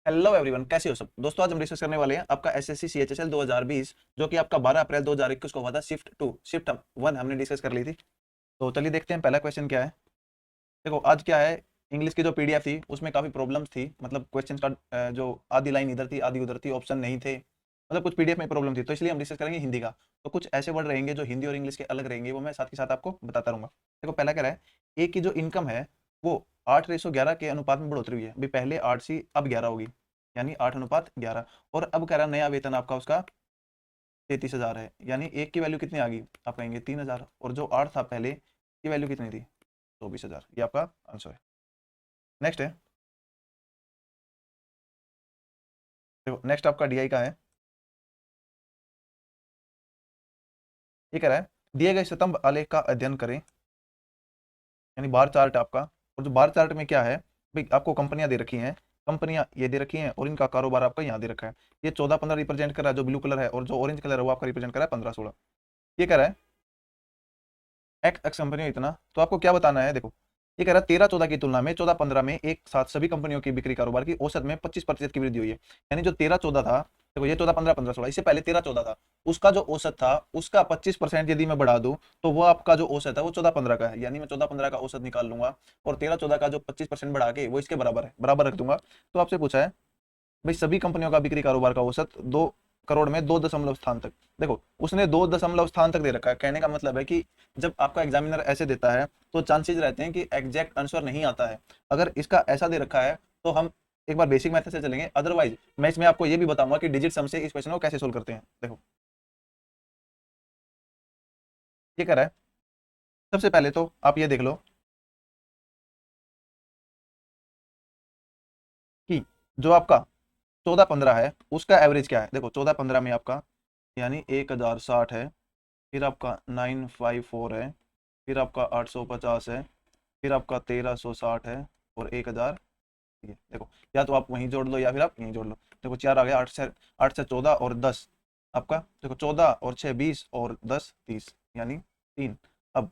Hello everyone, कैसे हो सब दोस्तों। आज हम डिस्कस करने वाले हैं आपका एसएससी सीएचएसएल 2020 जो कि आपका 12 अप्रैल 2021 को हुआ था। शिफ्ट 1 हमने डिस्कस कर ली थी। तो चलिए देखते हैं पहला क्वेश्चन क्या है। देखो आज क्या है, इंग्लिश की जो पीडीएफ थी उसमें काफी प्रॉब्लम्स थी। मतलब क्वेश्चन का जो आधी लाइन इधर थी आधी उधर थी, ऑप्शन नहीं थे, मतलब कुछ पीडीएफ में प्रॉब्लम थी। तो इसलिए हम डिस्कस करेंगे हिंदी का। तो कुछ ऐसे वर्ड रहेंगे जो हिंदी और इंग्लिश के अलग रहेंगे, वो मैं साथ के साथ आपको बताता रहूंगा। देखो पहला क्या है, एक की जो इनकम है वो 8:11 के अनुपात में बढ़ोतरी हुई है। अभी पहले 8 सी अब 11 होगी, यानी 8:11। और अब कह रहा है नया वेतन आपका उसका 33,000 है, यानी एक की वैल्यू कितनी आ गई, आप कहेंगे 3,000। और जो 8 था पहले की वैल्यू कितनी थी, 24,000। ये आपका आंसर है। नेक्स्ट है, देखो नेक्स्ट आपका डीआई का है। ये कह रहा है दिए गए स्तंभ आलेख का अध्ययन करें, यानी बार चार्ट आपका। और जो बार चार्ट में क्या है भाई, आपको कंपनियां दे रखी हैं, कंपनियां ये दे रखी हैं और इनका कारोबार आपका यहाँ दे रखा है। ये 14-15 रिप्रेजेंट कर रहा है जो ब्लू कलर है, और जो ऑरेंज कलर है वो आपका रिप्रेजेंट कर रहा है 15-16। ये कह रहा है एक्स एक्स कंपनी इतना, तो आपको क्या बताना है। देखो ये कह रहा है 13-14 की तुलना में 14-15 में एक साथ सभी कंपनियों की बिक्री कारोबार की औसत में 25% की वृद्धि हुई है। यानी जो 13-14 था, देखो ये 14-15 15-16, इससे पहले 13-14 था, उसका जो औसत था उसका 25% यदि मैं बढ़ा दूं तो वो आपका जो औसत है वो 14-15 का है। यानी मैं 14-15 का औसत निकाल लूंगा और 13-14 का जो 25% बढ़ा के वो इसके बराबर है, बराबर रख दूंगा। तो आपसे पूछा है भाई सभी कंपनियों का बिक्री कारोबार का औसत 2 करोड़ में 2 दशमलव स्थान तक। देखो उसने 2 दशमलव स्थान तक दे रखा है। कहने का मतलब है कि जब आपका एग्जामिनर ऐसे देता है तो चांसेस रहते हैं कि एग्जैक्ट आंसर नहीं आता है। अगर इसका ऐसा दे रखा है तो हम एक बार बेसिक मैथड से चलेंगे, अदरवाइज मैं इसमें आपको ये भी बताऊंगा कि डिजिट सम से इस क्वेश्चन को कैसे सोल्व करते हैं। देखो ये कह रहा है, सबसे पहले तो आप ये देख लो कि जो आपका 14-15 है उसका एवरेज क्या है। देखो 14-15 में आपका यानी 1060 है, फिर आपका 954 है, फिर आपका 850 है, फिर आपका 1360 है और 1000। ये देखो, या तो आप वहीं जोड़ लो या फिर आप यहीं जोड़ लो। देखो 4 आ गया, 8 से 14 और 10 आपका। देखो 14 और 6 20 और 10 30, यानी 3। अब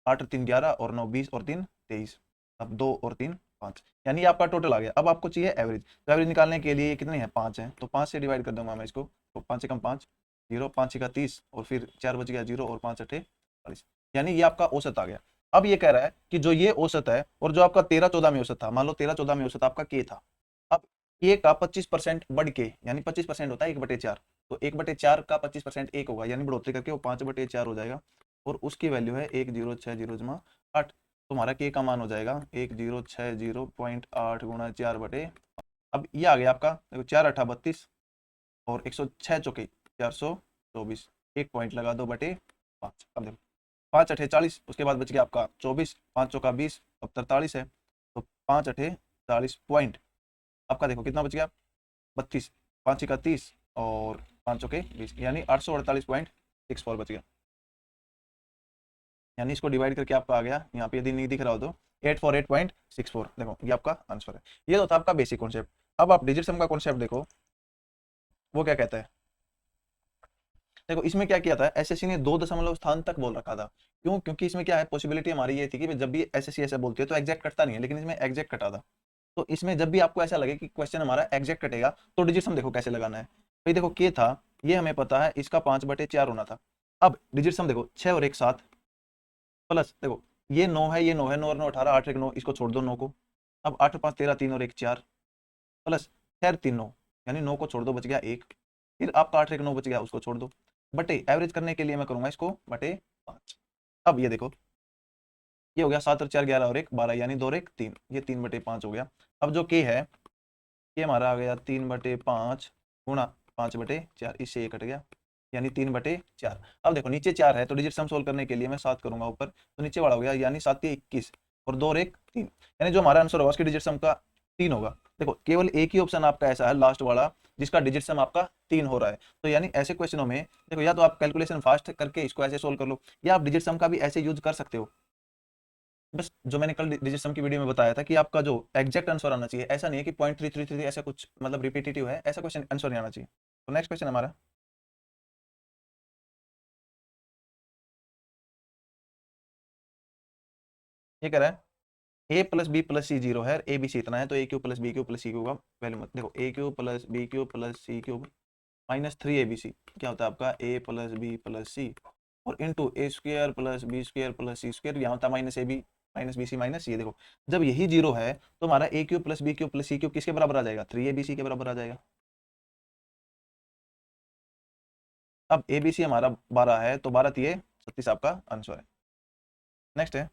8 और 3 11 और 9 20 और 3 23। अब 2 और 3 5, यानी ये आपका टोटल आ गया। अब आपको चाहिए एवरेज। तो एवरेज निकालने के लिए कितने हैं, 5 है, तो 5 से डिवाइड कर दूंगा मैं इसको। तो 5 से कम 5, 0, 5 का 30 और फिर 4 बच गया 0 और 5 अठे 40, यानी ये आपका औसत आ गया। अब ये कह रहा है कि जो ये औसत है और जो आपका 13-14 में औसत था, मान लो 13-14 में औसत आपका के था, अब के का 25% बढ़ के, यानी 25% होता है 1/4, तो 1/4 का 25% 1 होगा, यानी बढ़ोतरी करके वो 5/4 हो जाएगा। और उसकी वैल्यू है 1060 तुम्हारा के का मान हो जाएगा 1060.8 अब ये आ गया आपका। देखो 4 8 32 और 106 424, एक पॉइंट लगा दो बटे 5। अब देखो 5 8 40, उसके बाद बच गया आपका 24, 5 चौका 20, अब 43 है, तो 5 8 40 पॉइंट आपका देखो कितना बच गया, 32, 5 का 30 और 5 चौके 20, यानी 848.64 बच गया। यानी इसको डिवाइड करके आपका आ गया, यहाँ पे यदि नहीं दिख रहा हो तो 848.64। देखो ये आपका आंसर है। ये तो था आपका बेसिक कॉन्सेप्ट। अब आप डिजिट सम का कॉन्सेप्ट देखो, वो क्या कहता है। देखो इसमें क्या किया था, एसएससी ने 2 दशमलव स्थान तक बोल रखा था। क्यों, क्योंकि इसमें क्या है, पॉसिबिलिटी हमारी ये थी कि जब भी एसएससी ऐसा बोलती है तो एग्जैक्ट कटता नहीं है, लेकिन इसमें एग्जैक्ट कटा था। तो इसमें जब भी आपको ऐसा लगे कि क्वेश्चन हमारा एग्जैक्ट कटेगा तो डिजिट सम देखो कैसे लगाना है। भाई देखो के था, ये हमें पता है इसका 5/4 होना था। अब डिजिट सम देखो 6 और 1 7, प्लस देखो ये 9 है, ये 9 है, 9 और 9 18, 8 1 9, इसको छोड़ दो 9 को। अब 8 और 5 13, 3 और 1 4, प्लस 6 और 3 9, यानी 9 को छोड़ दो बच गया 1। फिर आपका 8 1 9 बच गया, उसको छोड़ दो, बटे एवरेज करने के लिए मैं करूंगा इसको बटे 5। अब ये देखो ये हो गया 7 और 4 11 और 1 12, यानी 2 और 1 3, ये 3/5 हो गया। अब जो के है ये हमारा आ गया 3/5 गुणा 5/4, इससे ये कट गया, यानी 3/4। अब देखो नीचे 4 है तो डिजिट सम सोल्व करने के लिए मैं 7 करूंगा ऊपर, तो नीचे वाला हो गया, यानी 7 21 और 2 और 1 3, यानी जो हमारा आंसर होगा उसकी डिजिट सम का 3 होगा। देखो केवल एक ही ऑप्शन आपका ऐसा है लास्ट वाला जिसका डिजिट सम आपका 3 हो रहा है। तो यानी ऐसे क्वेश्चनों में देखो या तो आप कैलकुलेशन फास्ट करके इसको ऐसे सोल्व कर लो, या आप डिजिट सम का भी ऐसे यूज कर सकते हो। बस जो मैंने कल डिजिट सम की वीडियो में बताया था कि आपका जो एग्जैक्ट आंसर आना चाहिए, ऐसा नहीं है कि 0.333 ऐसा कुछ मतलब रिपीटेटिव है, ऐसा क्वेश्चन आंसर नहीं आना चाहिए। तो नेक्स्ट क्वेश्चन हमारा ये कह रहा है A plus B plus C 0 है, ए बी सी इतना है, तो A cube plus B cube plus C cube का वैल्यू मत देखो, A cube plus B cube plus C cube minus 3 ABC क्या होता है आपका A plus B plus C, और into A square plus B square plus C square, यहाँ होता है minus A B minus B C minus ये। देखो जब यही 0 है तो हमारा A cube plus B cube plus C cube किसके बराबर आ जाएगा, 3ABC के बराबर आ जाएगा। अब ए बी सी हमारा 12 है, तो 12 तिये 36 आपका आंसर है। नेक्स्ट है,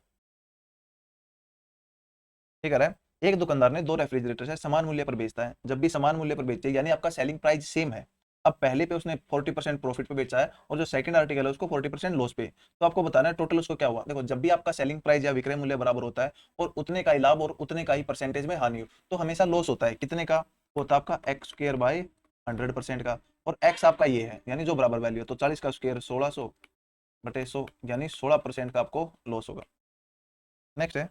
ठीक है, एक दुकानदार ने 2 रेफ्रिजरेटर है समान मूल्य पर बेचता है, जब भी समान मूल्य पर बेचे यानी आपका सेलिंग प्राइस सेम है, अब पहले पे उसने 40% प्रॉफिट पे बेचा है और जो सेकंड आर्टिकल है उसको 40% लॉस पे, तो आपको बताना है टोटल उसको क्या हुआ। देखो जब भी आपका सेलिंग प्राइस या विक्रय मूल्य बराबर होता है और उतने का ही लाभ और उतने का ही परसेंटेज में हानि हो, तो हमेशा लॉस होता है, कितने का होता है आपका एक्स स्क्र बाई 100% का, और एक्स आपका ये है यानी जो बराबर वैल्यू है, तो 40 का स्क्र 1600 बटे 100 यानी 16% का आपको लॉस होगा। नेक्स्ट है,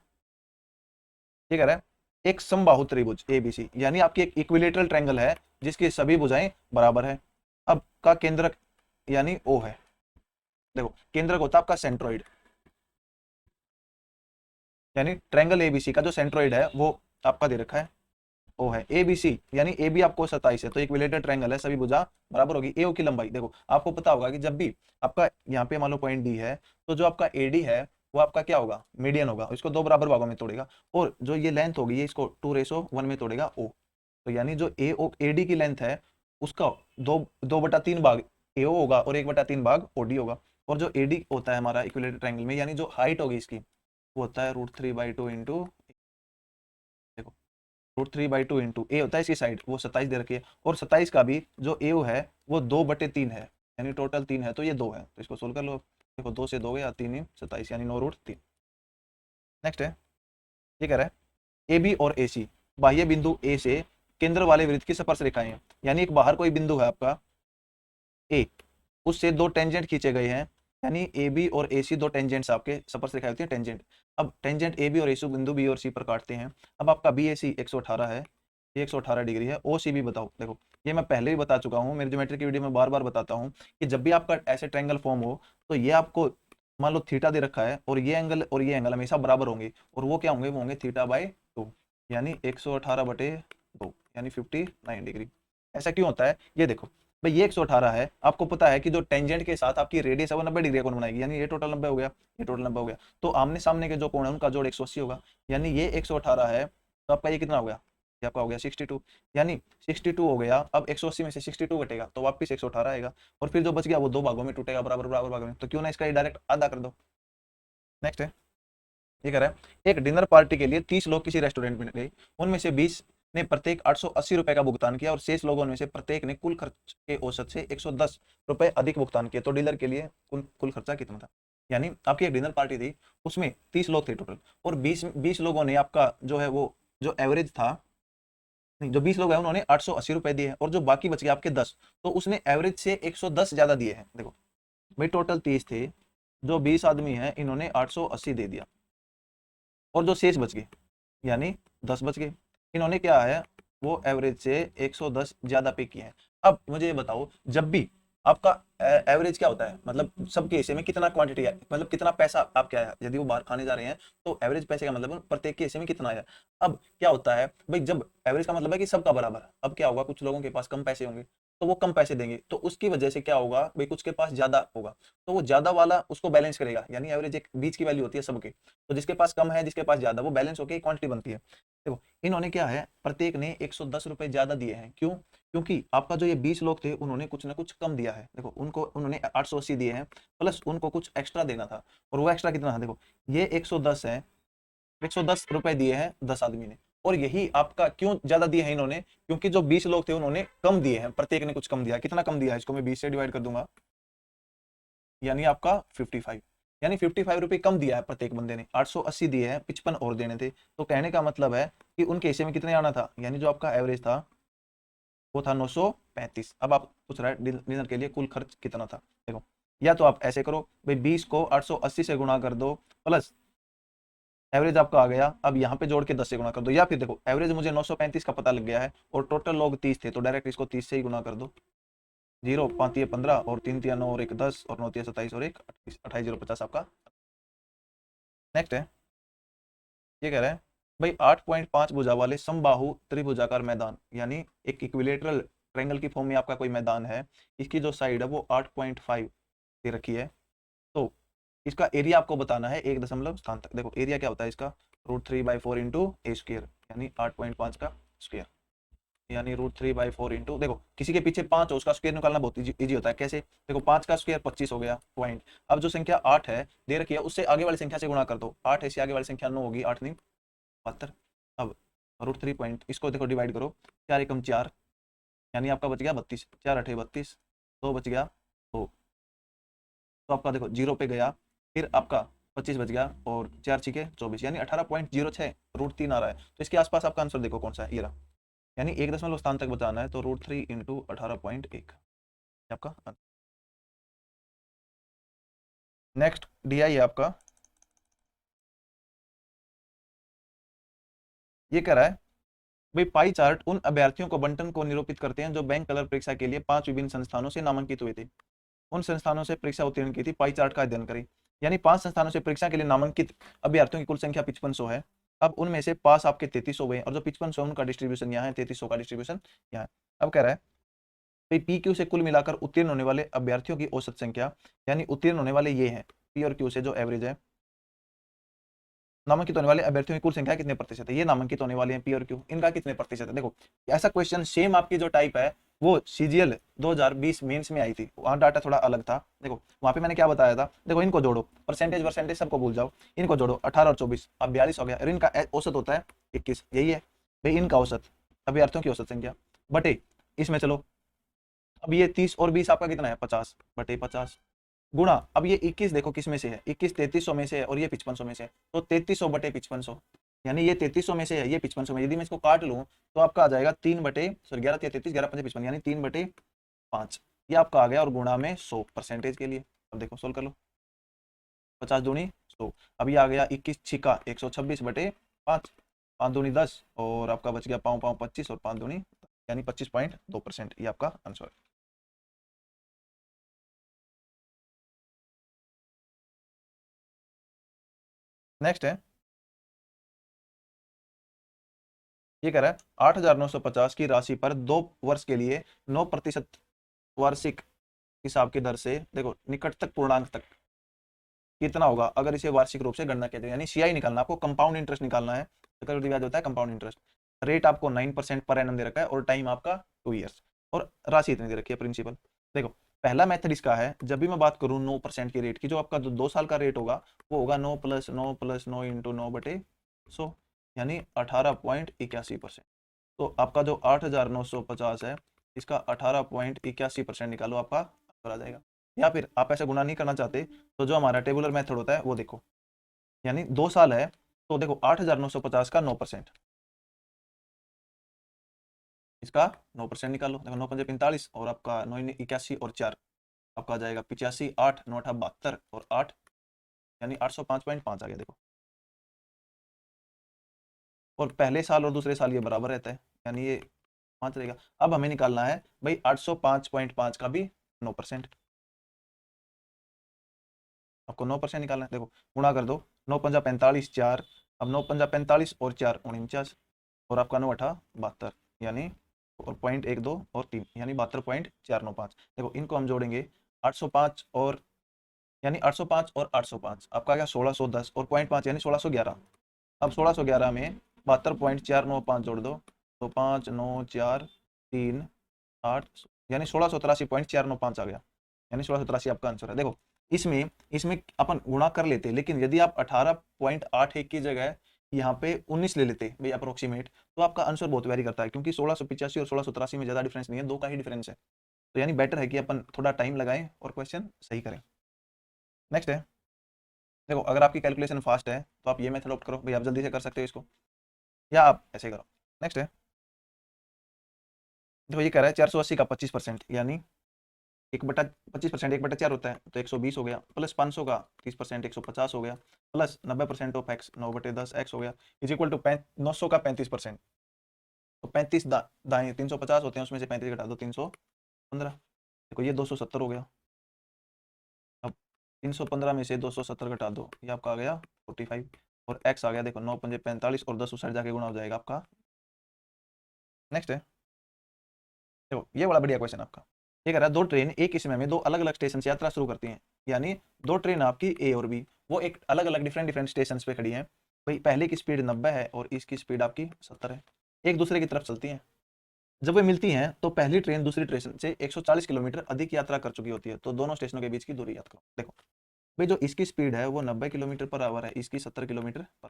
ठीक है, एक समबाहु त्रिभुज एबीसी यानी आपकी एक इक्विलेटरल ट्रायंगल है जिसकी सभी भुजाएं बराबर है, अब का केंद्रक यानी ओ है। देखो केंद्रक होता है आपका सेंट्रोइड, यानी ट्रायंगल एबीसी का जो सेंट्रोइड है वो आपका दे रखा है ओ है, एबीसी यानी ए बी आपको 27 है, तो इक्विलेटरल ट्रायंगल है, सभी भुजा बराबर होगी। एओ की लंबाई देखो आपको पता होगा कि जब भी आपका यहाँ पे मान लो पॉइंट डी है, तो जो आपका एडी है वो आपका क्या होगा, मीडियन होगा, इसको 2 बराबर भागों में तोड़ेगा, और जो ये लेंथ होगी ये इसको 2:1 में तोड़ेगा ओ, तो यानी जो ए ओ एडी की लेंथ है उसका 2/3 भाग एओ होगा और 1/3 भाग ओडी होगा, और जो एडी होता है हमारा इक्विलेटरल ट्रायंगल में यानी जो हाइट होगी इसकी वो होता है √3/2 इंटू, देखो √3/2 इंटू ए होता है इसकी साइड, वो 27 दे रखी है, और 27 का भी जो ए है वो 2/3 है, यानी टोटल 3 है, तो ये 2 है, तो इसको सोल्व कर लो। देखो 2 से 2 गया 3 27 यानी 9√3। नेक्स्ट है, ये कह रहा है ए बी और ए सी बाह्य बिंदु ए से केंद्र वाले वृत्त की स्पर्श रेखाएं हैं, यानी एक बाहर कोई बिंदु है आपका ए, उससे 2 टेंजेंट खींचे गए हैं, यानी ए बी और ए सी 2 टेंजेंट्स आपके स्पर्श रेखाएं होती है टेंजेंट। अब टेंजेंट ए बी और ए सी बिंदु बी और सी पर काटते हैं, अब आपका बी ए सी 118 है, ये 118 डिग्री है, ओ सी भी बताओ। देखो ये मैं पहले ही बता चुका हूँ, मेरी ज्योमेट्री की वीडियो में बार बार बताता हूँ कि जब भी आपका ऐसे ट्रायंगल फॉर्म हो तो ये आपको मान लो थीटा दे रखा है और ये एंगल हमेशा बराबर होंगे, और वो क्या होंगे, वो होंगे θ/2, यानी 118/2 यानी 59 डिग्री। ऐसा क्यों होता है ये देखो भाई, ये 118 है, आपको पता है कि जो टेंजेंट के साथ आपकी रेडियस है वो 90 डिग्री कोण बनाएगी, यानी ये टोटल 90 हो गया, ये टोटल 90 हो गया, तो आमने सामने के जो कोण है उनका जोड़ 180 होगा, यानी ये 118 है, तो आपका ये कितना हो गया, ये आपका हो गया 62, यानी 62 हो गया। अब 180 में से 62 घटेगा तो वापिस 118 आएगा, और फिर जो बच गया वो 2 भागों में टूटेगा, बराबर बराबर भागों में, तो क्यों ना इसका डायरेक्ट आधा कर दो। नेक्स्ट है, ये कह रहा है एक डिनर पार्टी के लिए 30 लोग किसी रेस्टोरेंट में गए, उनमें से 20 ने प्रत्येक 880 रुपए का भुगतान किया और शेष लोगों में से प्रत्येक ने कुल खर्च के औसत से 110 रुपए अधिक भुगतान किए, तो डीलर के लिए कुल खर्चा कितना था। यानी आपकी एक डिनर पार्टी थी, उसमें 30 लोग थे टोटल, और 20 लोगों ने आपका जो है वो जो एवरेज था, नहीं जो 20 लोग हैं उन्होंने 880 रुपए दिए, और जो बाकी बच गए आपके 10, तो उसने एवरेज से 110 ज्यादा दिए हैं। देखो भाई टोटल 30 थे, जो 20 आदमी हैं इन्होंने 880 दे दिया, और जो शेष बच गए यानी 10 बच गए, इन्होंने क्या है वो एवरेज से 110 ज्यादा पे किए हैं। अब मुझे ये बताओ जब भी आपका एवरेज क्या होता है, मतलब सबके हिस्से में कितना क्वांटिटी है, मतलब कितना पैसा आप क्या है, यदि वो बाहर खाने जा रहे हैं तो एवरेज पैसे का मतलब प्रत्येक के हिस्से में कितना है। अब क्या होता है भाई, जब एवरेज का मतलब है कि सबका बराबर है, अब क्या होगा कुछ लोगों के पास कम पैसे होंगे तो वो कम पैसे देंगे, तो उसकी वजह से क्या होगा भाई, कुछ के पास ज्यादा होगा, तो वो ज्यादा वाला उसको बैलेंस करेगा, यानी एवरेज एक बीच की वैल्यू होती है सबके, तो जिसके पास कम है जिसके पास ज्यादा, वो बैलेंस होकर क्वांटिटी बनती है। देखो इन्होंने क्या है प्रत्येक ने 110 रुपए ज्यादा दिए हैं, क्यों, क्योंकि आपका जो ये 20 लोग थे उन्होंने कुछ ना कुछ कम दिया है, देखो उनको उन्होंने 880 दिए हैं प्लस उनको कुछ एक्स्ट्रा देना था, और वो एक्स्ट्रा कितना था, देखो ये 110 है, 110 रुपए दिए हैं 10 आदमी ने, और यही आपका क्यों ज्यादा दिए हैं इन्होंने, क्योंकि जो 20 लोग थे उन्होंने कम दिए हैं, प्रत्येक ने कुछ कम दिया, कितना कम दिया है इसको मैं 20 से डिवाइड कर दूंगा, यानी आपका 55, यानी 55 रुपए कम दिया है प्रत्येक बंदे ने, 880 दिए हैं 55 और देने थे, तो कहने का मतलब है कि उनके हिस्से में कितने आना था, यानी जो आपका एवरेज था वो था 935। अब आप पूछ रहा है डिनर के लिए कुल खर्च कितना था, देखो या तो आप ऐसे करो भाई 20 को 880 से गुणा कर दो प्लस एवरेज आपका आ गया, अब यहाँ पे जोड़ के 10 से गुणा कर दो, या फिर देखो एवरेज मुझे 935 का पता लग गया है और टोटल लोग 30 थे, तो डायरेक्ट इसको 30 से ही गुणा कर दो, 0 5 ये 15 और 3 तिया 9 और 1 10 और 9 तिया 27 और 1 28 28 0 50 आपका। नेक्स्ट है, ये कह रहा है भाई 8.5 भुजा वाले समबाहु त्रिभुजाकार मैदान, यानी एक इक्विलेटरल ट्रायंगल की फॉर्म में आपका कोई मैदान है, इसकी जो साइड है वो 8.5 दे रखी है, तो इसका एरिया आपको बताना है एक दशमलव स्थान तक। देखो एरिया क्या होता है इसका, √3/4 इंटू ए स्क्र, यानी 8.5 का स्क्वायर, यानी √3/4 इंटू, देखो किसी के पीछे 5 हो उसका स्क्वायर निकालना बहुत इजी होता है। कैसे, देखो 5 का स्क्वायर 25 हो गया पॉइंट। अब जो संख्या 8 है दे रखी है उससे आगे वाली संख्या से गुणा कर दो, 8 है से आगे वाली संख्या 9 होगी, 8 नहीं 72। अब √3 पॉइंट, इसको देखो डिवाइड करो, 4 एकम 4, यानी आपका बच गया 32, 4 8 32, 2 बच गया 2, तो आपका देखो 0 पे गया, फिर आपका 25 बच गया और 4 छीके 24, यानी 18.06 √3 आ रहा है। तो इसके आसपास आपका आंसर देखो कौन सा है, ये रहा, यानी एक दशमलव स्थान तक बचाना है, तो √3 इंटू 18.1 आपका आंसर। नेक्स्ट डी आई है आपका, ये कह रहा है भाई पाई चार्ट उन अभ्यर्थियों को बंटन को निरूपित करते हैं जो बैंक कलर परीक्षा के लिए 5 विभिन्न संस्थानों से नामांकित हुए थे। उन संस्थानों से परीक्षा उत्तीर्ण की थी, पाई चार्ट का अध्ययन करें। यानी 5 संस्थानों से परीक्षा के लिए नामांकित अभ्यर्थियों की कुल संख्या 5500 है। अब उनमें से पास आपके 3300 हुए और जो 5500 उनका डिस्ट्रीब्यूशन यहाँ है, 3300 का डिस्ट्रीब्यूशन यहाँ है। अब कह रहा है भाई पी क्यू से कुल मिलाकर उत्तीर्ण होने वाले अभ्यर्थियों की औसत संख्या, यानी उत्तीर्ण होने वाले ये हैं, पी और क्यू से जो एवरेज है, नामांकित होने वाले अभ्यर्थियों की कुल संख्या कितने प्रतिशत है, ये नामांकित होने वाले हैं पी और क्यू, इनका कितने प्रतिशत है। देखो ऐसा क्वेश्चन सेम आपकी जो टाइप है वो सीजीएल 2020 मेंस में आई थी, वहां डाटा थोड़ा अलग था। देखो वहां पे मैंने क्या बताया था, देखो इनको जोड़ो, परसेंटेज परसेंटेज सबको भूल जाओ, इनको जोड़ो 18 और 24 अब 42 हो गया, और इनका औसत होता है 21, यही है भाई इनका औसत, अभ्यर्थियों की औसत संख्या बटे इसमें चलो, अब ये 30 और 20 आपका कितना है 50 बटे 50 गुणा, अब ये 21 देखो किस में से है, 21 3300 में से है और ये 5500 में से है, तो 3300 बटे 5500, यानी ये 3300 में से है, ये 5500 में, यदि मैं इसको काट लूं तो आपका आ जाएगा 3 बटे, सॉरी 11 33 11 5 55, यानी 3/5, ये आपका आ गया, और गुणा में 100 परसेंटेज के लिए। अब देखो सोल्व कर लो, 50 दूनी 100, अब ये आ गया 21 छिका 126 बटे 5, 5 दूनी 10 और आपका बच गया 5 5 25 और 5 दूनी, यानी 25.2%, ये आपका आंसर है। नेक्स्ट है, ये कह रहा है 8,950 की राशि पर 2 वर्ष के लिए 9% वार्षिक हिसाब की दर से, देखो निकटतक पूर्णांक तक कितना होगा अगर इसे वार्षिक रूप से गणना किया जाए, यानी सीआई निकालना, आपको कंपाउंड इंटरेस्ट निकालना है, चक्रवृद्धि ब्याज होता है कंपाउंड इंटरेस्ट। रेट आपको 9% पर एनम दे रखा है और टाइम आपका 2 ईयर्स, और राशि इतनी दे रखी है प्रिंसिपल। देखो पहला मेथड इसका है, जब भी मैं बात करूं 9% की रेट की, जो आपका 2 साल का रेट होगा वो होगा 9+9+9 इंटू 9/100, यानी 18.81%। तो आपका जो 8,950 है, इसका 18.81% निकालो, आपका आंसर आ जाएगा। या फिर आप ऐसे गुणा नहीं करना चाहते तो जो हमारा टेबुलर मेथड होता है वो देखो, यानी 2 साल है, तो देखो 8,950 का 9%, इसका 9% निकालो, देखो 9×5 = 45 और आपका 9×81 और 4 आपका आ जाएगा 85, 8 9 8 72 और 8, यानी 805.5 आ गया। देखो और पहले साल और दूसरे साल ये बराबर रहता है, यानी ये 5 रहेगा। अब हमें निकालना है भाई 805.5 का भी 9%, आपको 9% निकालना है। देखो गुणा कर दो, 9×5 = 45 4, अब 9×5 = 45 और 4 49, और आपका 9×8 = 72, यानी और 0.12 और 3, यानी 72.495। देखो इनको हम जोड़ेंगे 805 और, यानी 805 और 805 आपका क्या 1610 और 0.5 यानी 1611। अब 1611 में 72.495 जोड़ दो, तो 5 9 4 3 8, यानी 1683.495 आ गया, यानी 1683 आपका आंसर है। देखो इसमें इसमें अपन गुणा कर लेते, लेकिन यदि आप 18.81 की जगह यहाँ पे 19 ले लेते भाई अप्रोक्सीमेट, तो आपका आंसर बहुत वेरी करता है, क्योंकि 1685 और 1683 में ज्यादा डिफरेंस नहीं है, 2 का ही डिफरेंस है। तो यानी बेटर है कि अपन थोड़ा टाइम लगाएं और क्वेश्चन सही करें। नेक्स्ट है, देखो अगर आपकी कैलकुलेशन फास्ट है तो आप ये मेथड ऑप्ट करो भाई, आप जल्दी से कर सकते हो इसको, या आप ऐसे करो। नेक्स्ट है, देखो ये कह रहा है 480 का 25%, यानी 1/25%, 1/4 होता है, तो 120 हो गया, प्लस 500 का 30% 150 हो गया, प्लस 90% ऑफ एक्स 9/10 एक्स हो गया, इज इक्वल टू 900 का 35%, तो 35 दाएं 350 होते हैं, उसमें से 35 घटा दो 315, देखो ये 270 हो गया। अब 315 में से 270 घटा दो, ये आपका आ गया 45, और x आ गया देखो 9 पंजे 45 और 10 उस साइड जाके गुणा हो जाएगा आपका। नेक्स्ट है, देखो ये बड़ा बढ़िया क्वेश्चन आपका। ये कह रहा है दो ट्रेन एक ही समय में दो अलग अलग स्टेशन से यात्रा शुरू करती हैं, यानी दो ट्रेन आपकी ए और बी, वो एक अलग अलग डिफरेंट डिफरेंट स्टेशन पे खड़ी हैं। भाई पहले की स्पीड 90 है और इसकी स्पीड आपकी 70 है, एक दूसरे की तरफ चलती हैं। जब वे मिलती हैं तो पहली ट्रेन दूसरी ट्रेन से 140 किलोमीटर अधिक यात्रा कर चुकी होती है, तो दोनों स्टेशनों के बीच की दूरी याद करो। देखो भाई जो इसकी स्पीड है वो 90 किलोमीटर पर आवर है, इसकी 70 किलोमीटर पर।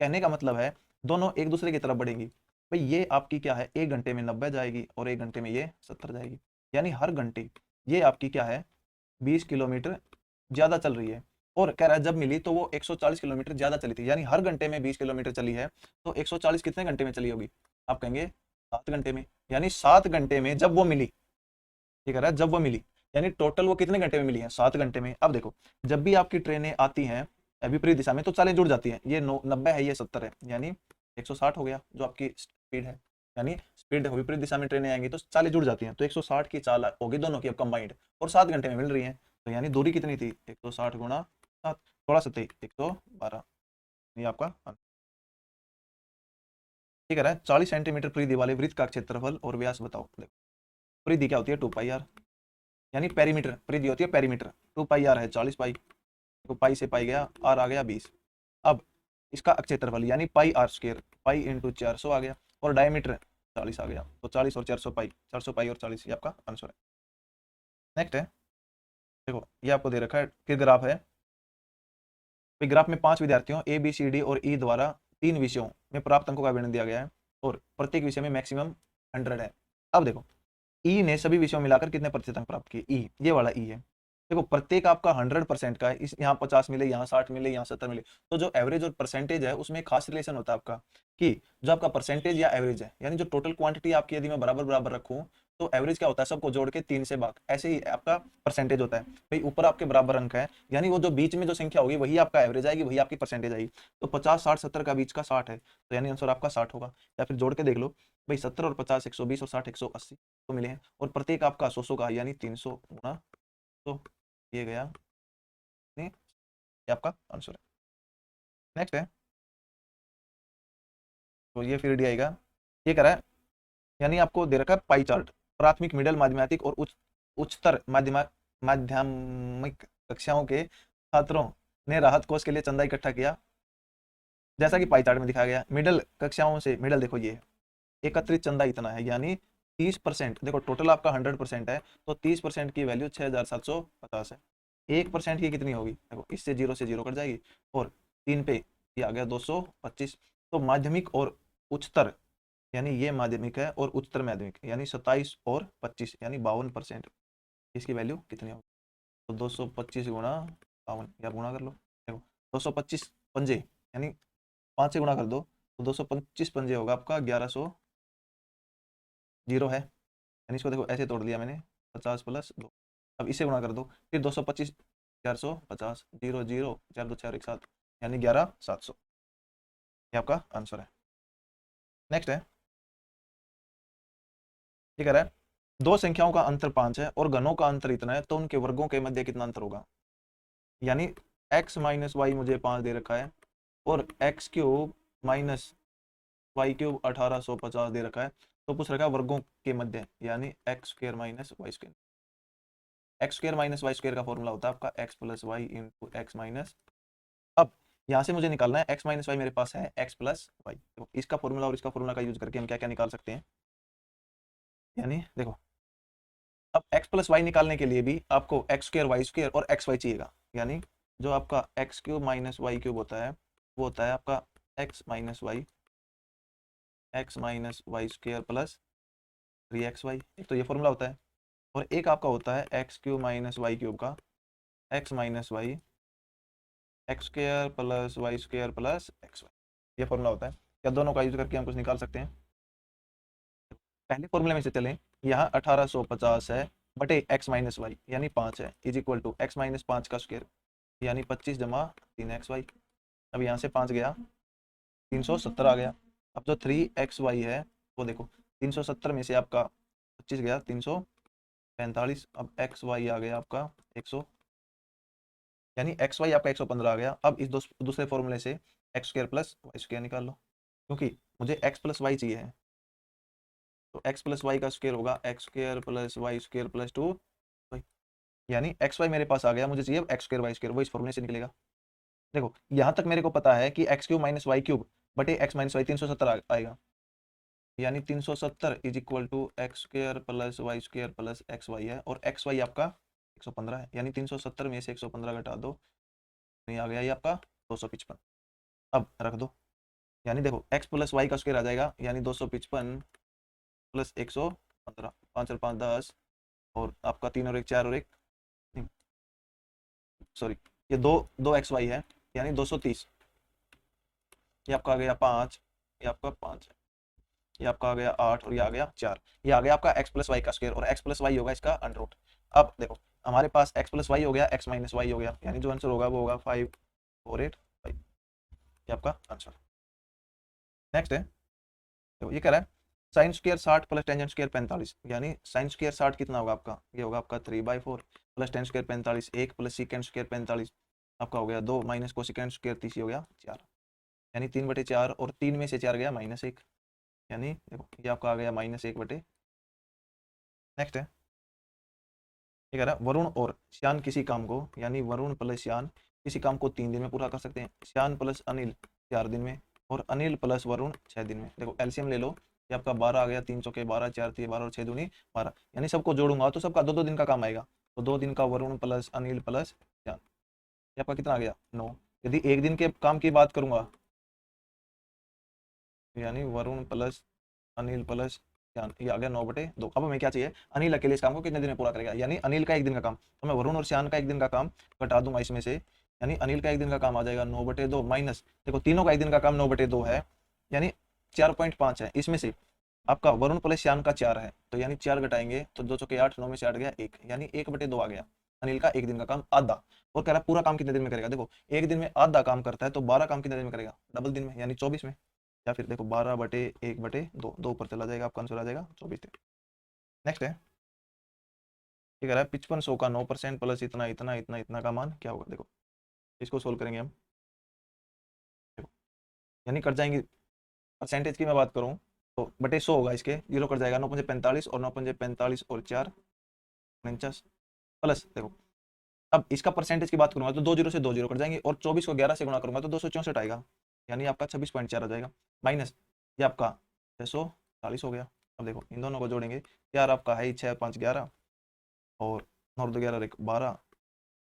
कहने का मतलब है दोनों एक दूसरे की तरफ बढ़ेंगी। भाई ये आपकी क्या है, 1 घंटे में 90 जाएगी और 1 घंटे में ये 70 जाएगी, यानी हर घंटे ये आपकी क्या है 20 किलोमीटर ज्यादा चल रही है। और कह रहा है जब मिली तो वो 140 किलोमीटर ज्यादा चली थी, यानी हर घंटे में 20 किलोमीटर चली है, तो 140 कितने घंटे में चली होगी, आप कहेंगे 7 घंटे में। यानी 7 घंटे में जब वो मिली, ये कह रहा है जब वो मिली, यानी टोटल वो कितने घंटे में मिली है, 7 घंटे में। अब देखो जब भी आपकी ट्रेनें आती हैं विपरीत दिशा में तो चालें जुड़ जाती हैं, ये 90 है ये 70 है, यानी 160 हो गया जो आपकी स्पीड है। यानी स्पीड विपरीत दिशा में ट्रेनें आएंगी तो चालें जुड़ जाती हैं, तो 160 की चाल होगी दोनों की अब कंबाइंड, और 7 घंटे में मिल रही है। तो यानी दूरी कितनी थी, 160 गुणा 7, थोड़ा सा 112, ये आपका आंसर। ठीक है 40 सेंटीमीटर परिधि वाले वृत्त का क्षेत्रफल और व्यास बताओ। देखो परिधि क्या होती है 2πr, यानी पेरीमीटर, परिधि होती है पेरीमीटर, 2πr है 40 पाई, तो पाई से पाई गया, आर आ गया 20। अब इसका क्षेत्रफल यानी πr², पाई इंटू 400 आ गया, और डायमीटर 40 आ गया, तो 40 और 400 पाई, 400 पाई और 40, ये आपका आंसर है। नेक्स्ट है, देखो ये आपको दे रखा है फिर ग्राफ है। ग्राफ में 5 विद्यार्थियों ए बी सी डी और ई द्वारा 3 विषयों में प्राप्त अंकों का विवरण दिया गया है, और प्रत्येक विषय में मैक्सिमम 100 है। अब देखो ई ने सभी विषयों में मिलाकर कितने प्रतिशत अंक प्राप्त किए, ई ये वाला ई है। देखो प्रत्येक आपका 100% का है, इस यहाँ 50 मिले, यहाँ 60 मिले, यहाँ 70 मिले, तो जो एवरेज और परसेंटेज है उसमें खास रिलेशन होता है आपका, कि जो आपका परसेंटेज या एवरेज है, यानी जो टोटल क्वांटिटी आपकी यदि मैं बराबर बराबर रखूं तो एवरेज क्या होता है, सबको जोड़ के 3 से भाग, ऐसे ही आपका परसेंटेज होता है। भाई ऊपर आपके बराबर अंक है, यानी वो जो बीच में जो संख्या होगी वही आपका एवरेज आएगी, वही आपकी परसेंटेज आएगी। तो 50 60 70 का बीच का 60 है, तो यानी आंसर आपका 60 होगा। या फिर जोड़ के देख लो, भाई 70 और 50 120 और 60 180 तो मिले हैं, और प्रत्येक आपका 100 का, यानी 300 गुना, तो ये गया नहीं, ये आपका आंसर है। नेक्स्ट है, तो ये फिर डी आएगा। ये कह रहा है, यानी आपको दे रखा है पाई चार्ट, प्राथमिक मिडिल माध्यमिक और उच्चतर माध्यमिक कक्षाओं के छात्रों ने राहत कोष के लिए चंदा इकट्ठा किया, जैसा कि पाई चार्ट में दिखाया गया। मिडिल कक्षाओं से, मिडिल देखो ये एकत्रित चंदा इतना है, यानी 30%। देखो टोटल आपका 100% है, तो 30% की वैल्यू 6750 है। 1% की कितनी होगी, देखो इससे 0 से 0 कट जाएगी, और 3 पे ये आ गया 225। तो माध्यमिक और उच्चतर, यानी ये माध्यमिक है और उच्चतर माध्यमिक, यानी 27 और 25 यानी 52%, इसकी वैल्यू कितनी होगी, तो 225 गुणा 52, यार गुणा कर लो। देखो 225 पंजे, यानी 5 से गुणा कर दो, तो 225 पंजे होगा आपका 1100, जीरो है, यानी इसको देखो ऐसे तोड़ दिया मैंने, 50 प्लस 2, अब इसे गुणा कर दो, फिर 225 450, जीरो जीरो 4 2 4 1 7, यानी 11700, ये आपका आंसर है। नेक्स्ट है, ये कह रहा है दो संख्याओं का अंतर 5 है और घनों का अंतर इतना है, तो उनके वर्गों के मध्य कितना अंतर होगा। यानी x माइनस वाई मुझे 5 दे रखा है, और X cube minus Y cube 1850 दे रखा है, तो पूछ रखा है वर्गों के मध्य, यानी X square minus Y square. X square minus Y square का फॉर्मूला होता है आपका X plus Y into X minus. अब यहाँ से मुझे निकालना है एक्स माइनस वाई, मेरे पास है एक्स प्लस वाई, तो इसका फॉर्मूला और इसका फॉर्मूला का यूज करके हम क्या क्या निकाल सकते हैं। यानी देखो अब एक्स प्लस वाई निकालने के लिए भी आपको एक्स स्क्र वाई स्क्र और एक्स वाई चाहिएगा, यानी जो आपका X cube minus Y cube होता है वो होता है आपका X minus Y square plus 3xy, एक तो ये फॉर्मूला होता है, और एक आपका होता है X cube minus Y cube का X minus Y X square plus Y square plus X Y, ये फॉर्मूला होता है। क्या दोनों का यूज करके हम कुछ निकाल सकते हैं। पहले फॉर्मूले में से चलें, यहाँ 1850 है बटे एक्स माइनस वाई, यानी 5 है, is equal to X minus 5 का स्क्र, यानी 25 जमा 3xy। अब यहाँ से 5 गया, 370 आ गया। अब जो 3xy है वो देखो 370 में से आपका 25 गया 345, अब xy आ गया आपका 100, यानी xy आपका 115 आ गया। अब इस दूसरे फॉर्मूले से X square plus Y square निकाल लो, क्योंकि मुझे एक्स प्लस वाई चाहिए है। तो एक्स प्लस वाई का स्क्वायर होगा X square plus Y square plus 2, यानी एक्स वाई मेरे पास आ गया, मुझे चाहिए एक्स स्क्वायर वाई स्क्वायर, वो इस फॉर्मूले से निकलेगा। देखो यहाँ तक मेरे को पता है कि X cube minus Y cube बटे एक्स माइनस वाई 370 आएगा, यानी 370 is equal to X square plus Y square plus X Y है, और एक्स वाई आपका 115 है, यानी 370 में से 115 घटा दो, नहीं आ गया ये आपका 255। अब रख दो, यानी देखो एक्स प्लस वाई का स्क्वायर आ जाएगा, यानी 255 प्लस 115, 5 और 5 10, और आपका 3 और 1 4 और 1, सॉरी ये दो दो एक्स वाई है, यानी 230, ये आपका आ गया 5, ये आपका 5 है, ये आपका आ गया 8, और ये आ गया 4, ये आ गया आपका एक्स प्लस वाई का स्क्वायर, और एक्स प्लस वाई होगा इसका अंडर रूट। अब देखो हमारे पास एक्स प्लस वाई हो गया, एक्स माइनस वाई हो गया, यानी जो आंसर होगा वो होगा 5485, ये आपका आंसर। नेक्स्ट है, देखो ये कह रहा है sine square 60 plus tangent square 45, यानी साइन स्क्वायर 60 कितना होगा आपका, ये होगा आपका 3/4 plus ten square 45 1 plus secant square 45 आपका हो गया 2 माइनस को सिकेंड स्क्वायर 30 हो गया 4, यानी 3/4, और 3 में से 4 गया -1, यानी देखो ये आपका आ गया -1/। नेक्स्ट है, ये कह रहा है वरुण और श्यान किसी काम को, यानी वरुण प्लस श्यान किसी काम को 3 दिन में पूरा कर सकते हैं, श्यान प्लस अनिल 4 दिन में, और अनिल प्लस वरुण 6 दिन में। देखो एलसीएम ले लो, ये आपका 12 आ गया, 3 चौके 12, 4 3 12 और 6 दूनी 12, यानी सबको जोड़ूंगा तो सबका 2-2 दिन का काम आएगा, तो 2 दिन का वरुण प्लस अनिल प्लस श्यान, ये आपका कितना आ गया 9। यदि एक दिन के काम की बात करूंगा, यानी वरुण प्लस अनिल प्लस श्यान, ये आ गया 9/2। अब हमें क्या चाहिए, अनिल अकेले इस काम को कितने दिन में पूरा करेगा, यानी अनिल का एक दिन का काम, तो मैं वरुण और श्यान का एक दिन का काम घटा दूंगा इसमें से, यानी अनिल का एक दिन का काम आ जाएगा 9/2 माइनस, देखो तीनों का एक दिन का काम 9/2 है, यानी 4.5 है, इसमें से आपका वरुण प्लस श्यान का 4 है, तो यानी 4 घटाएंगे तो 2 चौके 8, 9 में से 8 गया 1, यानी 1/2 आ गया अनिल का एक दिन का काम आधा। और कह रहा है पूरा काम कितने दिन में करेगा, देखो एक दिन में आधा काम करता है, तो 12 काम कितने दिन में करेगा, डबल दिन में, यानी 24 में, या फिर देखो 12/1/2, 2 ऊपर चला जाएगा, आपका आंसर आ जाएगा 24 दिन। नेक्स्ट है, ये कह रहा है 5500 का 9% प्लस इतना इतना इतना इतना का मान क्या होगा। देखो इसको सोल्व करेंगे हम, देखो यानी कट जाएंगे, परसेंटेज की मैं बात करूँ तो बटे 100 होगा, इसके 0 कट जाएगा, 9 45 और 9 45 और 4 49 प्लस, देखो अब इसका परसेंटेज की बात करूंगा तो 2 0 से 2 0 कट जाएंगे, और 24 को 11 से गुणा करूंगा तो 264 आएगा, यानी आपका 26.4 आ जाएगा, माइनस ये आपका 640 हो गया। अब देखो इन दोनों को जोड़ेंगे, 4 आपका है 6 5 11, और 9 2 11 1 12,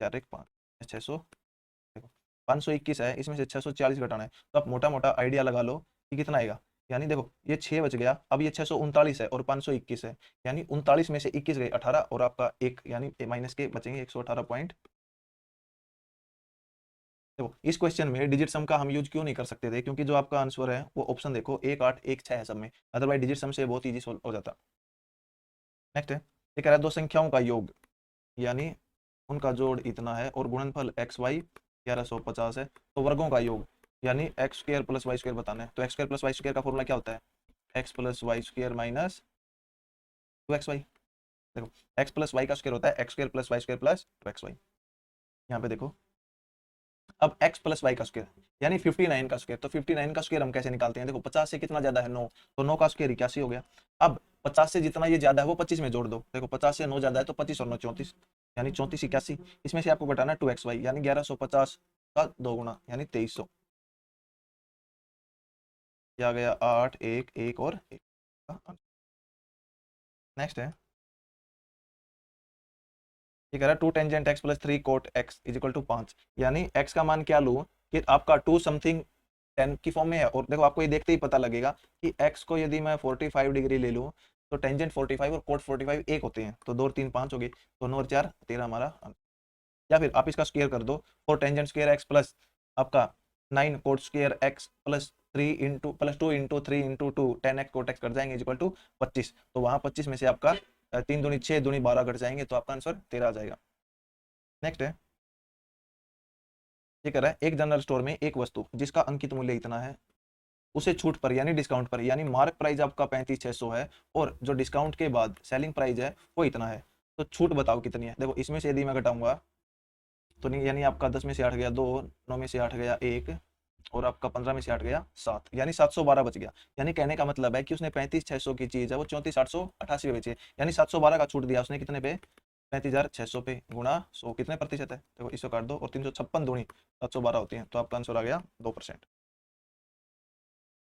4 1 5, 600, देखो 521 है, इसमें से 640 घटाना है, तो आप मोटा मोटा आइडिया लगा लो कि कितना आएगा, यानी देखो ये 6 बच गया, अब ये 639 है और 521 है, यानी 39 में से 21 गए 18, और आपका एक यानी माइनस के बचेंगे 118 पॉइंट। देखो इस क्वेश्चन में डिजिट सम का हम यूज क्यों नहीं कर सकते थे, क्योंकि जो आपका आंसर है वो ऑप्शन देखो 1 8 1 6 है सब में, अदरवाइज डिजिट सम से बहुत इजी सोल्व हो जाता। नेक्स्ट है, ये कह रहा है दो संख्याओं का योग, यानी उनका जोड़ इतना है, और गुणनफल एक्स वाई 1150 है, तो वर्गों का योग, यानी X square plus Y square बताना है, तो X square plus Y square का फॉर्मूला क्या होता है, X plus Y square minus 2xy। देखो एक्स प्लस वाई का स्क्वायर होता है X square plus Y square plus 2xy, यहाँ पे देखो अब x प्लस वाई का स्क्वायर, यानी 59 का स्क्वायर, तो 59 का स्क्वायर हम कैसे निकालते हैं, देखो 50 से कितना ज्यादा है 9, तो 9 का स्क्वायर 81 हो गया। अब 50 से जितना ये ज्यादा है वो 25 में जोड़ दो, देखो 50 से 9 ज्यादा है तो 25 और 9 34, यानी 34 81, इसमें से आपको घटाना 2xy, यानी 1150 का 2 गुना, यानी 2300, ये आ गया 8 1 1 और 1। नेक्स्ट है, ये कह रहा है 2 tangent x plus 3 cot x is equal to 5, यानी x का मान क्या लूँ कि आपका 2 समथिंग 10 की फॉर्म में है, और देखो आपको ये देखते ही पता लगेगा कि x को यदि मैं 45 डिग्री ले लूँ तो टेंजेंट 45 और कोट 45 एक होते हैं, तो 2 और 3 5 हो गए, तो 9 और 4 13 हमारा आंसर। या फिर आप इसका स्क्वायर कर दो, 4 टेंजेंट स्क्वायर x प्लस आपका 9 cot square x plus 3 into plus 2 into 3 into 2 10x cot x कर जाएंगे इक्वल टू 25, तो वहाँ 25 में से आपका 3 दूनी 6 दूनी 12 घट जाएंगे, तो आपका आंसर 13 आ जाएगा। नेक्स्ट है, ये कह रहा है एक जनरल स्टोर में एक वस्तु जिसका अंकित मूल्य इतना है, उसे छूट पर यानी डिस्काउंट पर, यानी मार्क प्राइस आपका 35,600 है, और जो डिस्काउंट के बाद सेलिंग प्राइस है वो इतना है, तो छूट बताओ कितनी है। देखो इसमें से यदि मैं घटाऊंगा तो नहीं, यानी आपका 10 में से 8 गया 2, 9 में से 8 गया 1, और आपका 15 में से 8 गया 7, यानी 712 बच गया। यानी कहने का मतलब है कि उसने 35,600 की चीज है वो 34,888 पे बेची है, यानी 712 का छूट दिया उसने कितने पे, 35,600 पे, गुणा 100 कितने प्रतिशत है, देखो इसको काट दो और 356 दूनी 712 होती है, तो आपका आंसर आ गया 2%।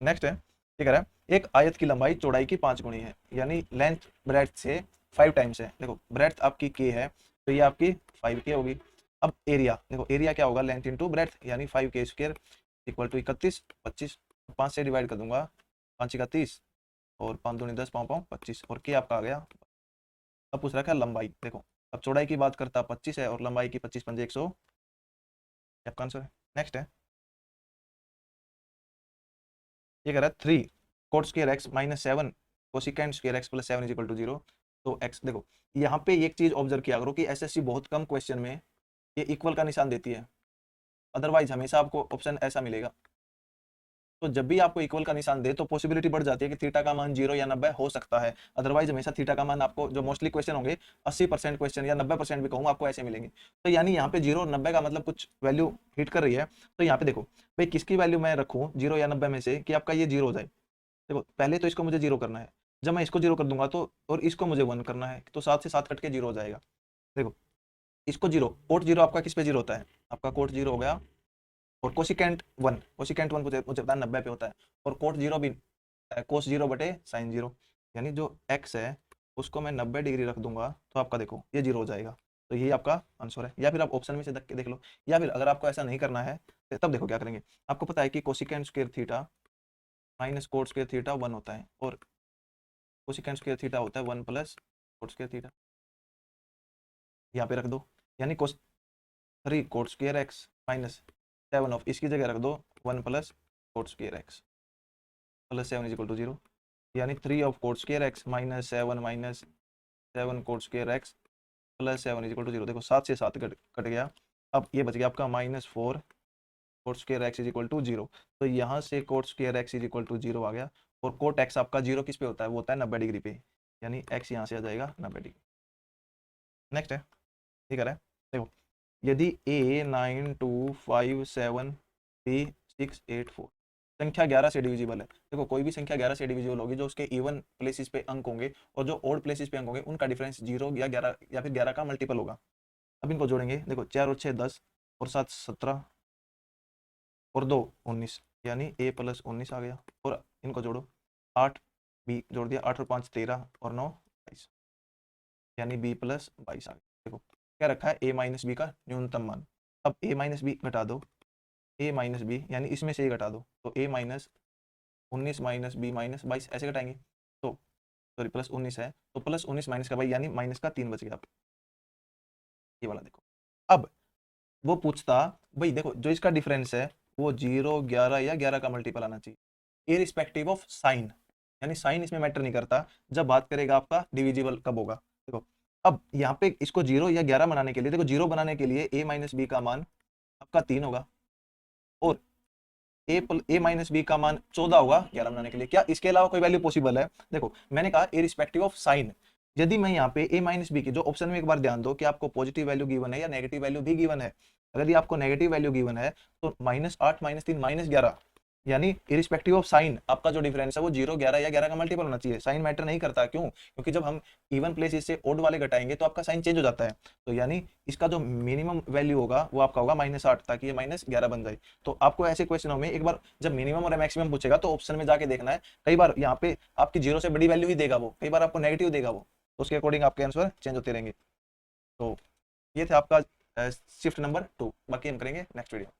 नेक्स्ट है, ये कह रहा है एक आयत की लंबाई चौड़ाई की 5 गुनी है, यानी लेंथ ब्रेड्थ से 5 टाइम्स है। देखो ब्रेड्थ आपकी के है तो ये आपकी 5 के होगी। अब एरिया देखो, एरिया क्या होगा, लेंथ इंटू ब्रेड्थ, यानी 5 के स्क्वायर इक्वल टू 31, 25, 5 से डिवाइड कर दूंगा, 5 का 30 और 5 दूनी 10, 5 5 25 और के आपका आ गया। अब पूछ रखा है लंबाई, देखो अब चौड़ाई की बात करता 25 है और लंबाई की 25 पंजे 100, आपका आंसर है। नेक्स्ट है, ये कह रहा है 3 cot square X minus 7 cosecant square X plus 7 is equal to 0। तो एक्स देखो यहाँ पे एक चीज ऑब्जर्व किया करो कि एसएससी बहुत कम क्वेश्चन में ये इक्वल का निशान देती है, अदरवाइज हमेशा आपको ऑप्शन ऐसा मिलेगा। तो जब भी आपको इक्वल का निशान दे तो पॉसिबिलिटी बढ़ जाती है कि थीटा का मान 0 या 90 हो सकता है, अदरवाइज हमेशा थीटा का मान आपको जो मोस्टली क्वेश्चन होंगे 80% क्वेश्चन या 90% भी कहूँ आपको ऐसे मिलेंगे। तो यानी यहाँ पे 0 और 90 का मतलब कुछ वैल्यू हिट कर रही है। तो यहाँ पे देखो भाई किसकी वैल्यू मैं रखूँ 0 या 90 में से कि आपका ये 0 हो जाए। देखो पहले तो इसको मुझे 0 करना है, जब मैं इसको 0 कर दूंगा तो और इसको मुझे 1 करना है तो 7 से 7 कट के 0 हो जाएगा। देखो इसको 0, कोट 0 आपका किस पे 0 होता है, आपका कोट 0 हो गया, और कोसिकेंट 1, कोसिकेंट 1 मुझे पता है 90 पे होता है, और कोट 0 भी कोस 0 बटे साइन 0, यानी जो एक्स है उसको मैं 90 डिग्री रख दूंगा तो आपका देखो ये 0 हो जाएगा। तो यही आपका आंसर है। या फिर आप ऑप्शन में से देख लो, या फिर अगर आपको ऐसा नहीं करना है तो तब देखो क्या करेंगे। आपको पता है कि cosecant square theta minus cot square theta 1 होता है, और कोसिकेंट स्क्वायर थीटा होता है 1 प्लस कोट स्क्वायर थीटा, यहाँ पे रख दो, यानी cos 3 cot square X minus 7 of इसकी जगह रख दो 1 plus cot square X plus 7 is equal to 0, यानी 3 of cot square X minus 7 cot square X plus 7 is equal to 0। देखो 7 से 7 कट गया, अब ये बच गया आपका -4 cot square X is equal to 0। तो यहाँ से cot square X is equal to 0 आ गया, और कोट एक्स आपका 0 किस पे होता है, वो होता है 90 डिग्री पे, यानी एक्स यहाँ से आ जाएगा 90 डिग्री। नेक्स्ट है, ठीक है देखो यदि A9257B684 संख्या 11 से डिविजिबल है, देखो कोई भी संख्या 11 से डिविजिबल होगी जो उसके इवन प्लेसेस पे अंक होंगे और जो ओड प्लेसेस पे अंक होंगे उनका डिफरेंस 0 या 11 या फिर 11 का मल्टीपल होगा। अब इनको जोड़ेंगे, देखो 4 और 6 10 और 7 17 और 2 19, यानी A प्लस 19 आ गया, और इनको जोड़ो 8 B जोड़ दिया, 8 और 5 13 और 9 22, यानी B प्लस 22 आ गया। देखो क्या रखा है, A माइनस बी का न्यूनतम मान। अब A माइनस बी घटा दो, A माइनस बी यानी इसमें से ही घटा दो, तो A minus 19 minus B minus 22 ऐसे घटाएंगे, तो सॉरी प्लस 19 है तो प्लस 19 माइनस का भाई यानी माइनस का 3 बच गया। ये वाला देखो, अब वो पूछता भाई देखो जो इसका डिफरेंस है वो 0 11 या 11 का मल्टीपल आना चाहिए इरिस्पेक्टिव ऑफ साइन, यानी साइन इसमें मैटर नहीं करता, जब बात करेगा आपका डिविजिबल कब होगा। देखो अब यहाँ पे इसको 0 या 11 बनाने के लिए, देखो 0 बनाने के लिए A माइनस बी का मान आपका 3 होगा, और ए माइनस बी का मान 14 होगा 11 बनाने के लिए। क्या इसके अलावा कोई वैल्यू पॉसिबल है, देखो मैंने कहा इरिस्पेक्टिव ऑफ साइन। यदि मैं यहाँ पे ए माइनस बी की जो ऑप्शन में एक बार ध्यान दो कि आपको पॉजिटिव वैल्यू गिवन है या नेगेटिव वैल्यू भी गिवन है, अगर ये आपको नेगेटिव वैल्यू गिवन है तो -8 -3 -11, यानी इरिस्पेक्टिव ऑफ साइन आपका जो डिफरेंस है वो 0 11 या 11 का मल्टीपल होना चाहिए। साइन मैटर नहीं करता, क्यों, क्योंकि जब हम इवन प्लेसेस से ओड वाले घटाएंगे तो आपका साइन चेंज हो जाता है। तो यानी इसका जो मिनिमम वैल्यू होगा वो आपका होगा -8, ताकि ये -11 बन जाए। तो आपको ऐसे क्वेश्चनों में एक बार जब मिनिमम और मैक्सिमम पूछेगा तो ऑप्शन में जाके देखना है, कई बार यहाँ पे आपकी 0 से बड़ी वैल्यू ही देगा वो, कई बार आपको नेगेटिव देगा वो, तो उसके अकॉर्डिंग आपके आंसर चेंज होते रहेंगे। तो ये थे आपका शिफ्ट नंबर 2, बाकी हम करेंगे नेक्स्ट वीडियो।